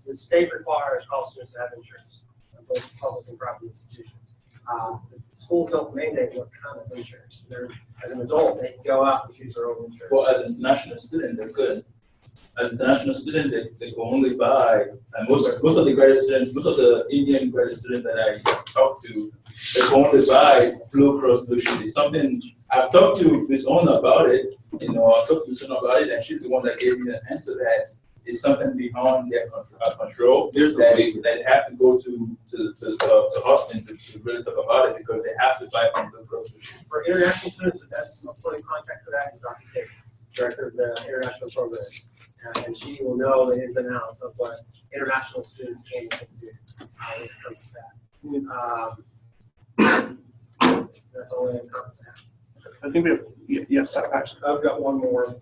The state requires all students to have insurance, both public and private institutions. The schools don't mandate what kind of insurance. As an adult, they can go out and choose their own insurance. Well, as an international student, they're good. As an international student, they can only buy, and most of the graduate students, most of the Indian graduate students that I talk to, they can only buy Blue Cross Blue Shield. It's something I've talked to Ms. Owner about it. You know, I've talked to Ms. Owner about it, and she's the one that gave me the answer that it's something beyond their control. That they have to go to Austin to really talk about it, because they have to buy from Blue Cross Blue Shield. For international students, that's a point of contact for that is Dr. Tate, director of the international program, and she will know the ins and outs of what international students can do when it comes to that. That's the only comments I have. I think we have, yes, actually. I've got one more.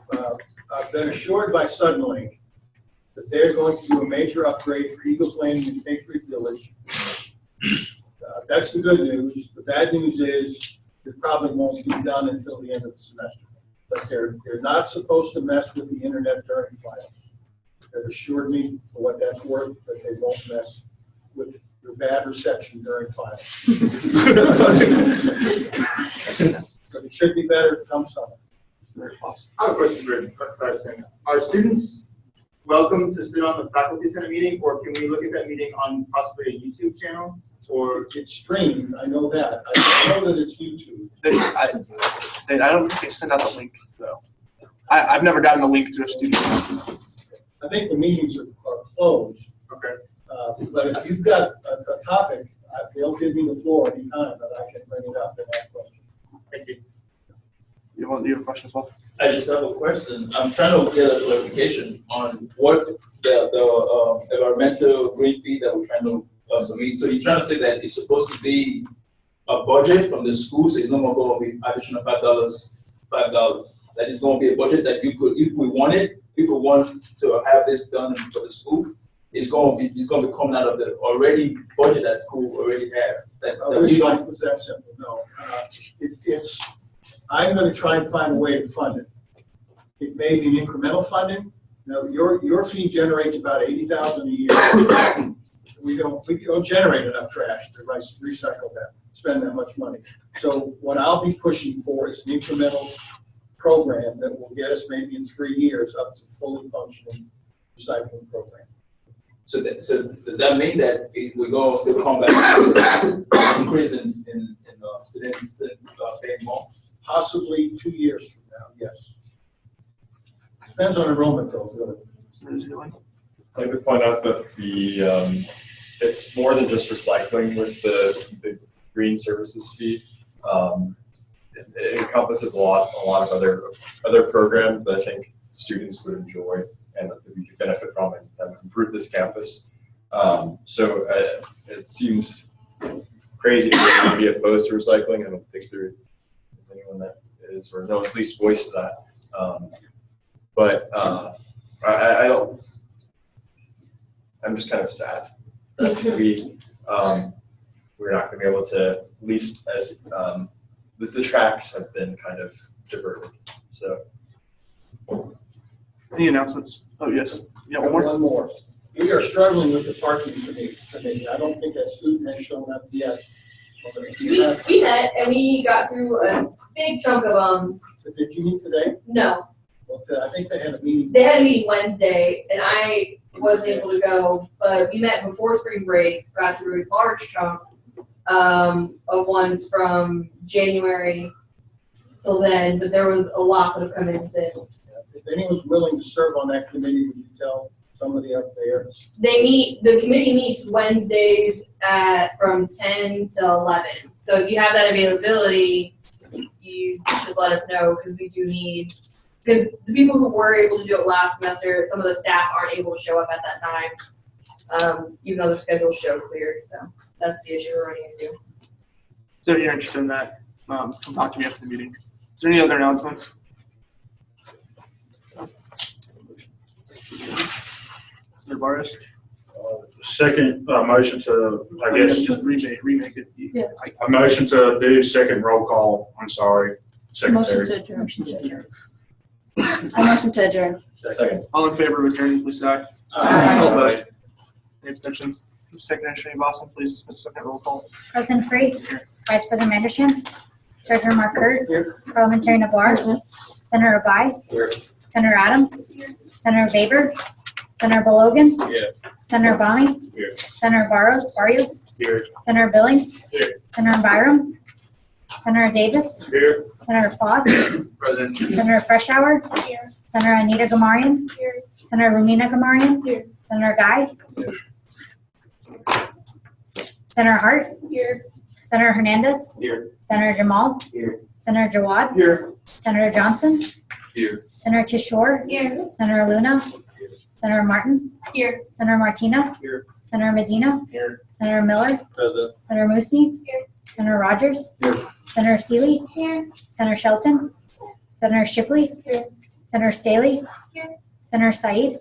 I've been assured by Suddenlink that they're going to do a major upgrade for Eagles Landing and Patriot Village. That's the good news. The bad news is it probably won't be done until the end of the semester. But they're not supposed to mess with the internet during finals. They've assured me, for what that's worth, that they won't mess with your bad reception during finals. But it should be better come summer. I have a question for Are students welcome to sit on the faculty senate meeting, or can we look at that meeting on possibly a YouTube channel? Or it's streamed, I know that. I know that it's YouTube. I don't think they send out the link, though. I've never gotten the link to a student. I think the meetings are closed. Okay. But if you've got a topic, they'll give me the floor anytime that I can bring it up and ask questions. Thank you. You have a question as well? I just have a question. I'm trying to get a clarification on what the environmental green fee that we're trying to submit. So you're trying to say that it's supposed to be a budget from the school, so it's not going to be additional $5. That is going to be a budget that you could, if we want to have this done for the school, it's going to be coming out of the already budget that school already has. I wish life was that simple. No, I'm going to try and find a way to fund it. It may be incremental funding. Now, your fee generates about $80,000 a year. We don't generate enough trash to recycle that, spend that much money. So what I'll be pushing for is an incremental program that will get us maybe in 3 years up to fully functioning recycling program. So does that mean that we're going to still come back to increase in students paying more? Possibly 2 years from now, yes. Depends on enrollment though, really. I'd like to point out that it's more than just recycling with the green services fee. It encompasses a lot of other programs that I think students would enjoy and that we could benefit from and improve this campus. So it seems crazy to be opposed to recycling. I don't think there is anyone that is, or no one's least voiced that. But I don't. I'm just kind of sad that we're not going to be able to, at least as the tracks have been kind of diverted. So, any announcements? Oh yes, yeah, one more. we are struggling with the parking committee. I don't think that student has shown up yet. We met and we got through a big chunk of them. Did you meet today? No, Okay, I think they had a meeting. they had a meeting Wednesday and I wasn't able to go, but we met before spring break, got through a large chunk of ones from January till then, but there was a lot that have come in since. If anyone's willing to serve on that committee, would you tell somebody up there? The committee meets Wednesdays from 10 to 11. So if you have that availability, you should let us know because we do need, because the people who were able to do it last semester, some of the staff aren't able to show up at that time, even though their schedules show clear. So that's the issue we're running into. So if you're interested in that, come talk to me after the meeting. Is there any other announcements? Senator Barris? Second motion to, I guess, Just remake it. Yeah. a motion to do second roll call. I'm sorry, Motion Secretary. to adjourn. I motion to adjourn. Second. All in favor of adjourning, please say aye. Aye. All opposed? Any abstentions? Secretary Shane Boston, please dismiss second roll call. President Free, Vice President Manderson, Treasurer Mark Hurd, Parliamentary Navarre, Senator Abai, Here. Senator Adams, Senator Baber, Senator Balogan, Here. Senator Bami, Here. Senator Barrios, Here. Senator Billings, Here. Senator Byram, Senator Davis, Here. Senator Foss, Present. Senator Freshour, Senator Anita Gamarian, Senator Rumina Gamarian, Senator Guy, Senator Hart, Senator Hernandez, Here. Senator Jamal, Here. Senator Jawad, Here. Senator Johnson, Here. Senator Kishore, Senator Luna, Senator Martin, Senator Martinez, Here. Senator Medina, Here. Senator Miller, Present. Senator Musni, Senator Rogers, Here. Senator Seeley, Senator Shelton, Senator Shipley, Senator Staley, Senator Said,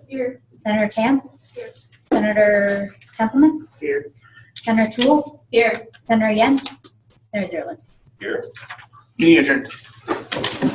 Senator Tam, Senator Templeman, Senator Toole, Senator Yen, Senator Zerland. Here. Meeting adjourned.